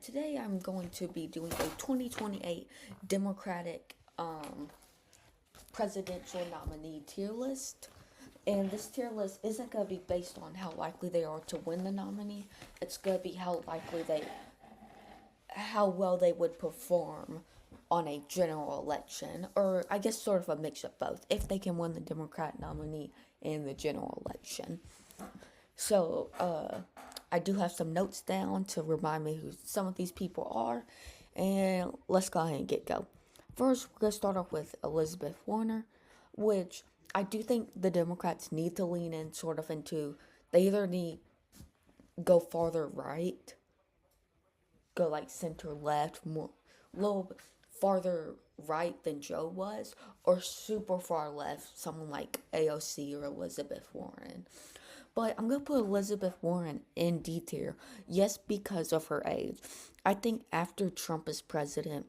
Today I'm going to be doing a 2028 Democratic presidential nominee tier list. And this tier list isn't going to be based on how likely they are to win the nominee. It's going to be how well they would perform on a general election, or I guess sort of a mix of both, if they can win the Democrat nominee in the general election. So, I do have some notes down to remind me who some of these people are, and let's go ahead and get go. First, we're going to start off with Elizabeth Warner, which I do think the Democrats need to lean in sort of into, they either need go farther right, go like center left, more a little bit farther right than Joe was, or super far left, someone like AOC or Elizabeth Warren. But I'm going to put Elizabeth Warren in D tier, yes, because of her age. I think after Trump is president,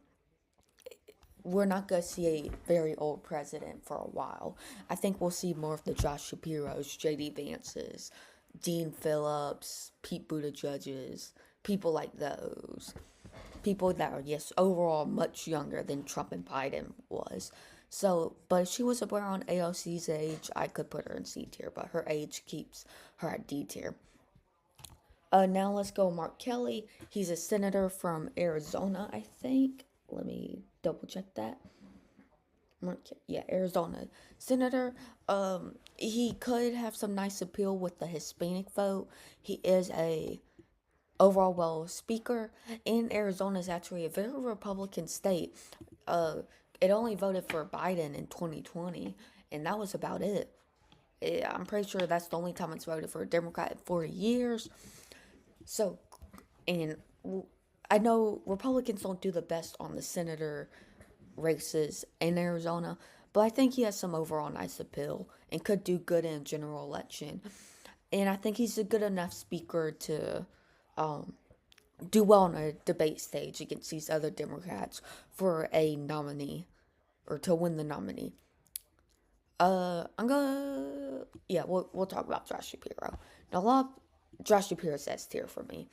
we're not going to see a very old president for a while. I think we'll see more of the Josh Shapiros, J.D. Vances, Dean Phillips, Pete Buttigieg's, people like those. People that are, yes, overall much younger than Trump and Biden was. So, but if she was around AOC's age, I could put her in C tier, but her age keeps her at D tier. Now let's go Mark Kelly. He's a senator from Arizona, I think. Let me double check that. Arizona senator. He could have some nice appeal with the Hispanic vote. He is a overall well speaker, and Arizona is actually a very Republican state. It only voted for Biden in 2020, and that was about it. I'm pretty sure that's the only time it's voted for a Democrat in 40 years. So, and I know Republicans don't do the best on the senator races in Arizona, but I think he has some overall nice appeal and could do good in a general election. And I think he's a good enough speaker to do well on a debate stage against these other Democrats for a nominee or to win the nominee. We'll talk about Josh Shapiro. Now, Josh Shapiro's S tier for me.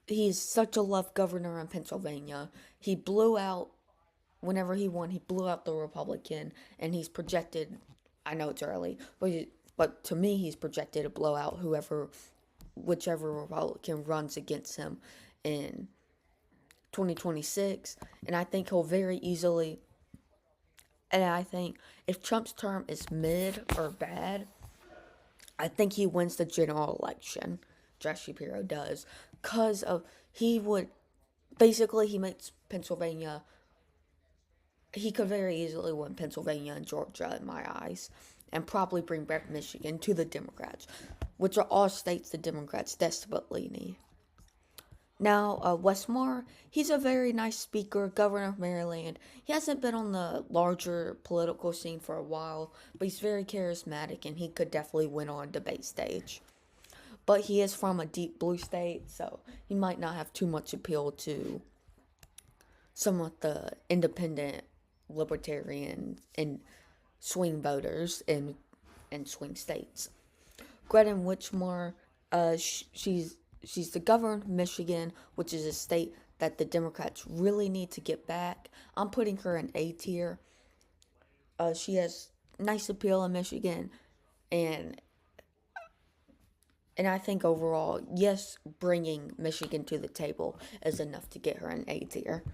He's such a left governor in Pennsylvania. He blew out, whenever he won, he blew out the Republican, and he's projected, I know it's early, but to me, he's projected to blow out whichever Republican runs against him in 2026. And I think he'll very easily, and I think if Trump's term is mid or bad, I think he wins the general election. Josh Shapiro does. Because he makes Pennsylvania, he could very easily win Pennsylvania and Georgia in my eyes, and probably bring back Michigan to the Democrats, which are all states the Democrats desperately need. Now, Wes Moore, he's a very nice speaker, governor of Maryland. He hasn't been on the larger political scene for a while, but he's very charismatic, and he could definitely win on a debate stage. But he is from a deep blue state, so he might not have too much appeal to some of the independent, libertarian, and swing voters in swing states. Greta Whitmer, she's the governor of Michigan, which is a state that the Democrats really need to get back. I'm putting her in A tier. She has nice appeal in Michigan, and I think overall, yes, bringing Michigan to the table is enough to get her in A tier.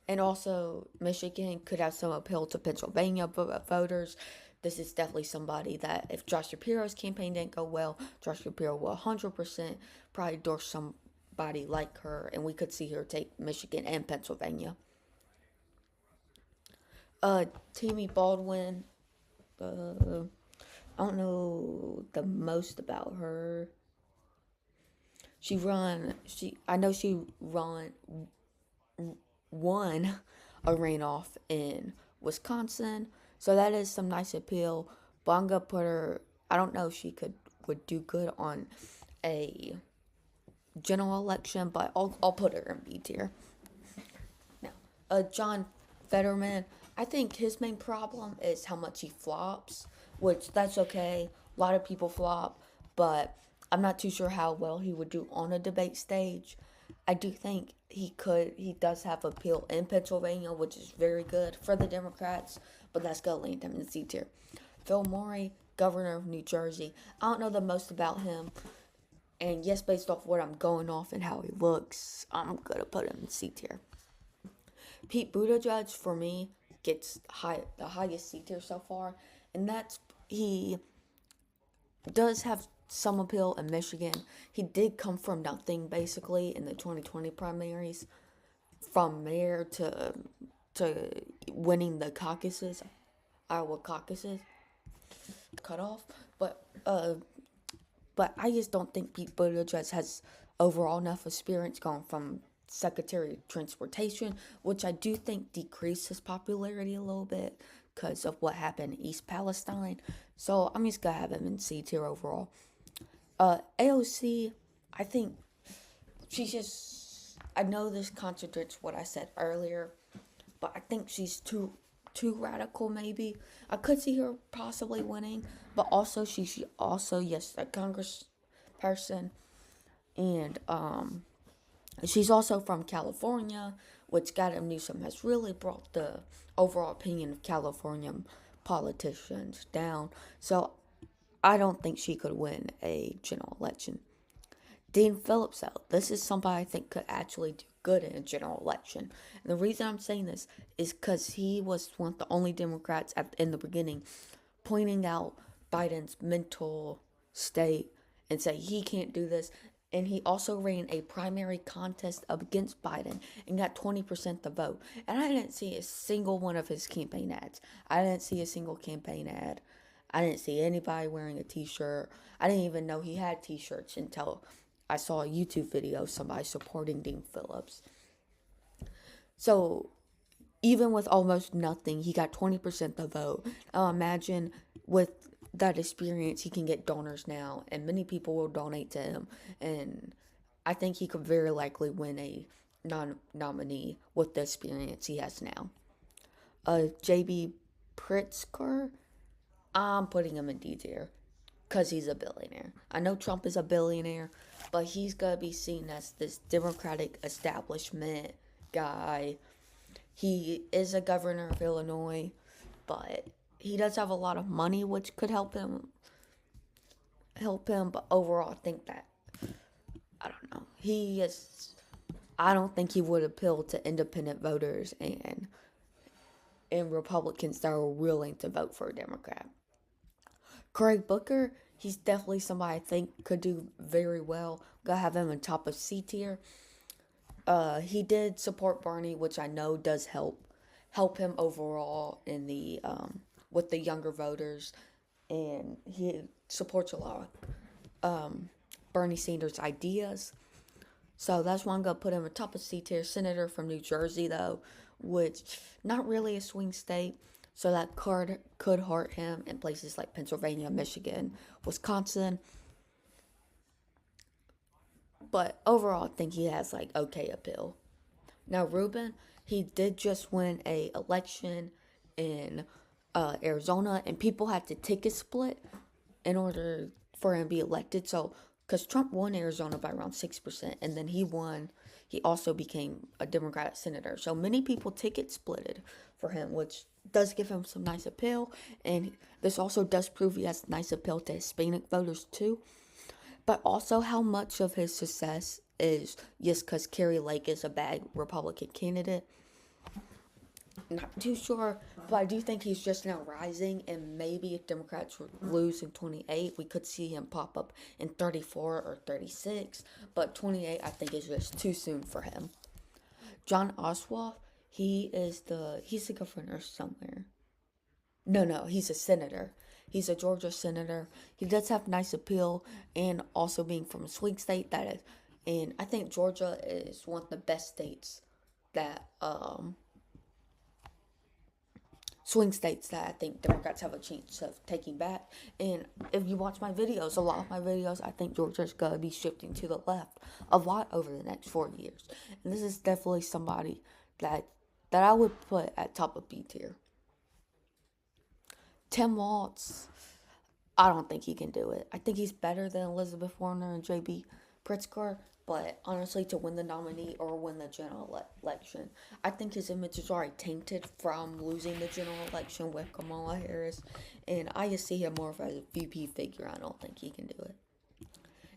And also, Michigan could have some appeal to Pennsylvania voters. This is definitely somebody that, if Josh Shapiro's campaign didn't go well, Josh Shapiro will 100% probably endorse somebody like her, and we could see her take Michigan and Pennsylvania. Tammy Baldwin, I don't know the most about her. I know she won a runoff in Wisconsin, so that is some nice appeal. But I'm gonna put her. I don't know if she would do good on a general election, but I'll put her in B tier. Now, John Fetterman, I think his main problem is how much he flops, which that's okay. A lot of people flop, but I'm not too sure how well he would do on a debate stage. I do think he does have appeal in Pennsylvania, which is very good for the Democrats, but that's going to land him in C tier. Phil Murray, governor of New Jersey. I don't know the most about him. And yes, based off what I'm going off and how he looks, I'm going to put him in C tier. Pete Buttigieg, for me, gets the highest C tier so far. And that's, he does have some appeal in Michigan. He did come from nothing, basically, in the 2020 primaries. From there to winning the caucuses, Iowa caucuses, cut off. But I just don't think Pete Buttigieg has overall enough experience going from Secretary of Transportation, which I do think decreased his popularity a little bit because of what happened in East Palestine. So I'm just going to have him in C tier overall. AOC, I think she's just, I know this contradicts what I said earlier, but I think she's too radical maybe. I could see her possibly winning, but also she's also, yes, a congressperson, and she's also from California, which Gavin Newsom has really brought the overall opinion of California politicians down. So I don't think she could win a general election. Dean Phillips, though, this is somebody I think could actually do good in a general election. And the reason I'm saying this is because he was one of the only Democrats in the beginning pointing out Biden's mental state and say he can't do this. And he also ran a primary contest against Biden and got 20% the vote. And I didn't see a single one of his campaign ads. I didn't see a single campaign ad. I didn't see anybody wearing a t-shirt. I didn't even know he had t-shirts until I saw a YouTube video of somebody supporting Dean Phillips. So even with almost nothing, he got 20% the vote. Now imagine with that experience, he can get donors now, and many people will donate to him. And I think he could very likely win a nominee with the experience he has now. JB Pritzker, I'm putting him in D tier because he's a billionaire. I know Trump is a billionaire, but he's going to be seen as this Democratic establishment guy. He is a governor of Illinois, but he does have a lot of money, which could help him. But overall, I think that, I don't know. I don't think he would appeal to independent voters and Republicans that are willing to vote for a Democrat. Craig Booker, he's definitely somebody I think could do very well. Gotta have him on top of C tier. He did support Bernie, which I know does help him overall in the with the younger voters, and he supports a lot of Bernie Sanders' ideas. So that's why I'm gonna put him on top of C tier. Senator from New Jersey, though, which not really a swing state, so that could hurt him in places like Pennsylvania, Michigan, Wisconsin. But overall, I think he has like okay appeal. Now Rubin, he did just win a election in Arizona, and people had to ticket split in order for him to be elected. So, because Trump won Arizona by around 6%, and then he also became a Democratic senator. So many people ticket splitted for him, which does give him some nice appeal. And this also does prove he has nice appeal to Hispanic voters too. But also how much of his success is just because Carrie Lake is a bad Republican candidate. Not too sure, but I do think he's just now rising, and maybe if Democrats lose in 28, we could see him pop up in 34 or 36, but 28 I think is just too soon for him. John Ossoff, he's the governor somewhere. No, he's a senator. He's a Georgia senator. He does have nice appeal, and also being from a swing state that is, and I think Georgia is one of the best states that swing states that I think Democrats have a chance of taking back. And if you watch my videos, a lot of my videos, I think Georgia's going to be shifting to the left a lot over the next 4 years. And this is definitely somebody that I would put at top of B tier. Tim Walz, I don't think he can do it. I think he's better than Elizabeth Warner and JB Pritzker, But honestly, to win the nominee or win the general election, I think his image is already tainted from losing the general election with Kamala Harris. And I just see him more of a VP figure. I don't think he can do it.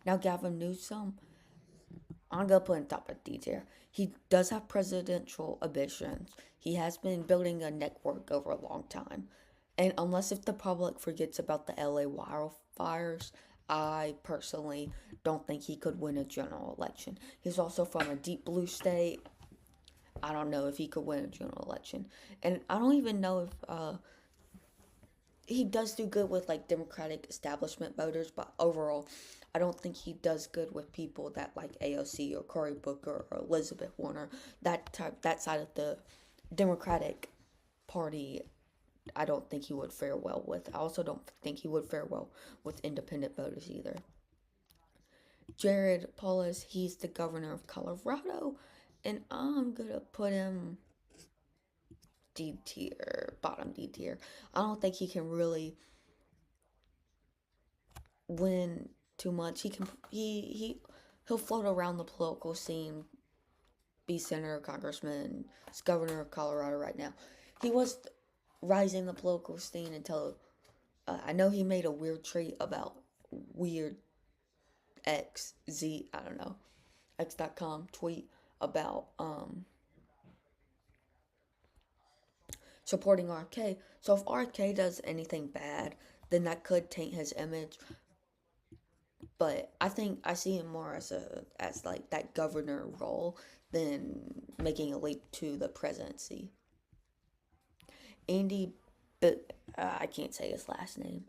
Now, Gavin Newsom, I'm going to put him top of D tier. He does have presidential ambitions. He has been building a network over a long time. And unless if the public forgets about the LA wildfires, I personally don't think he could win a general election. He's also from a deep blue state. I don't know if he could win a general election. And I don't even know if he does do good with like Democratic establishment voters, but overall, I don't think he does good with people that like AOC or Cory Booker or Elizabeth Warner, that side of the Democratic Party. I don't think he would fare well with. I also don't think he would fare well with independent voters either. Jared Polis, he's the governor of Colorado, and I'm gonna put him D tier, bottom D tier. I don't think he can really win too much. He'll float around the political scene, be senator, congressman, he's governor of Colorado right now. He was rising the political scene until I know he made a weird tweet about weird I don't know, X.com tweet about supporting RFK. So if RFK does anything bad, then that could taint his image. But I think I see him more as like that governor role than making a leap to the presidency. Andy, but I can't say his last name.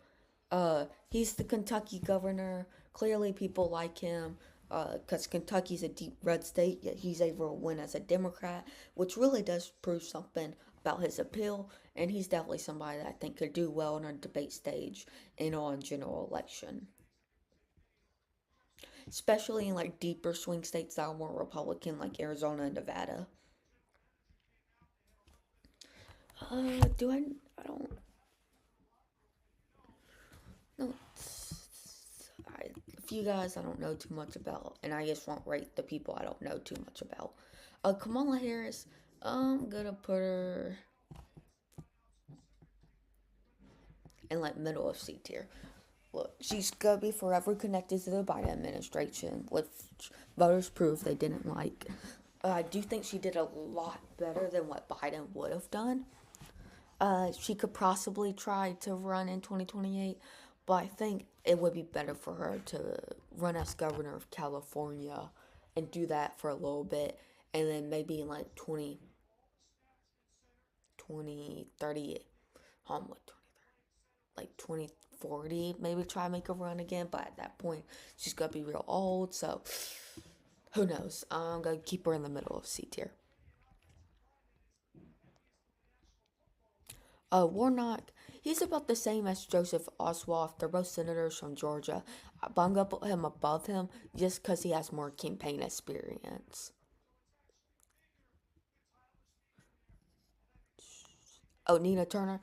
He's the Kentucky governor. Clearly, people like him because Kentucky's a deep red state, yet he's able to win as a Democrat, which really does prove something about his appeal. And he's definitely somebody that I think could do well on a debate stage and on general election, especially in like deeper swing states that are more Republican, like Arizona and Nevada. Do I don't know. A few guys I don't know too much about, and I just won't rate the people I don't know too much about. Kamala Harris, I'm gonna put her in like middle of C tier. Look, she's gonna be forever connected to the Biden administration, which voters prove they didn't like. I do think she did a lot better than what Biden would have done. She could possibly try to run in 2028, but I think it would be better for her to run as governor of California and do that for a little bit, and then maybe in like 2030, like 2040, maybe try to make a run again, but at that point, she's gonna be real old, so who knows? I'm gonna keep her in the middle of C tier. Warnock, he's about the same as Joseph Ossoff. They're both senators from Georgia. But I'm going to put him above him just because he has more campaign experience. Oh, Nina Turner.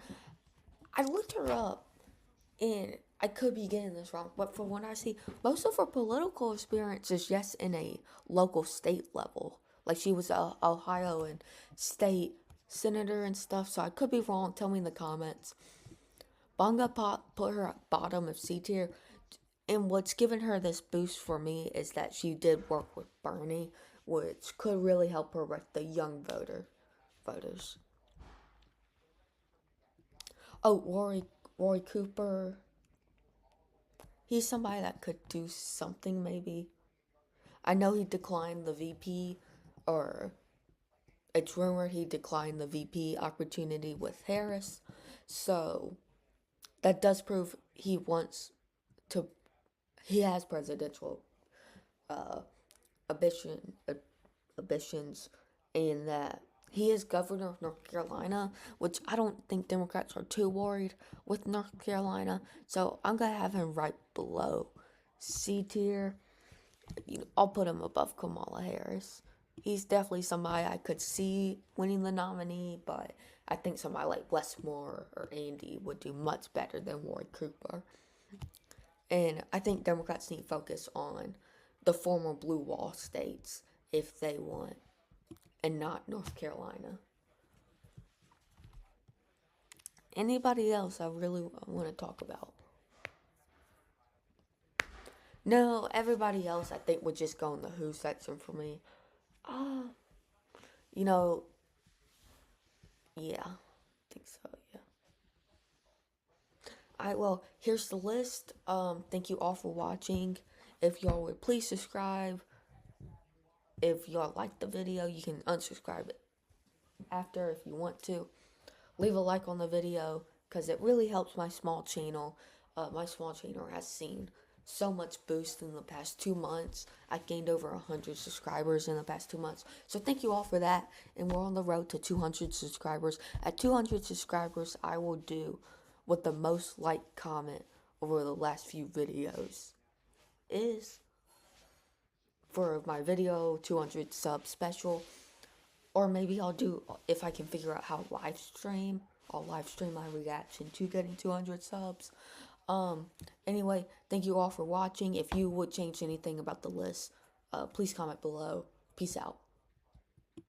I looked her up, and I could be getting this wrong, but from what I see, most of her political experience is just in a local state level. Like she was a Ohio and state senator and stuff, so I could be wrong. Tell me in the comments. Bonga put her at bottom of C tier, and what's given her this boost for me is that she did work with Bernie, which could really help her with the young voters. Oh, Roy Cooper. He's somebody that could do something maybe. I know he declined the VP, or it's rumored he declined the VP opportunity with Harris. So that does prove he wants to. He has presidential uh, ambitions, and that he is governor of North Carolina, which I don't think Democrats are too worried with North Carolina. So I'm gonna have him right below C tier. I'll put him above Kamala Harris. He's definitely somebody I could see winning the nominee, but I think somebody like Westmore or Andy would do much better than Roy Cooper. And I think Democrats need to focus on the former blue wall states if they want, and not North Carolina. Anybody else I really want to talk about? No, everybody else I think would just go in the who section for me. You know, yeah, I think so, yeah. Alright, well, here's the list. Thank you all for watching. If y'all would please subscribe. If y'all like the video, you can unsubscribe it after if you want to. Leave a like on the video because it really helps my small channel. My small channel has seen so much boost in the past 2 months. I gained over 100 subscribers in the past 2 months. So thank you all for that. And we're on the road to 200 subscribers. At 200 subscribers, I will do what the most liked comment over the last few videos is for my video 200 sub special. Or maybe I'll do, if I can figure out how to I'll live stream my reaction to getting 200 subs. Anyway, thank you all for watching. If you would change anything about the list, please comment below. Peace out.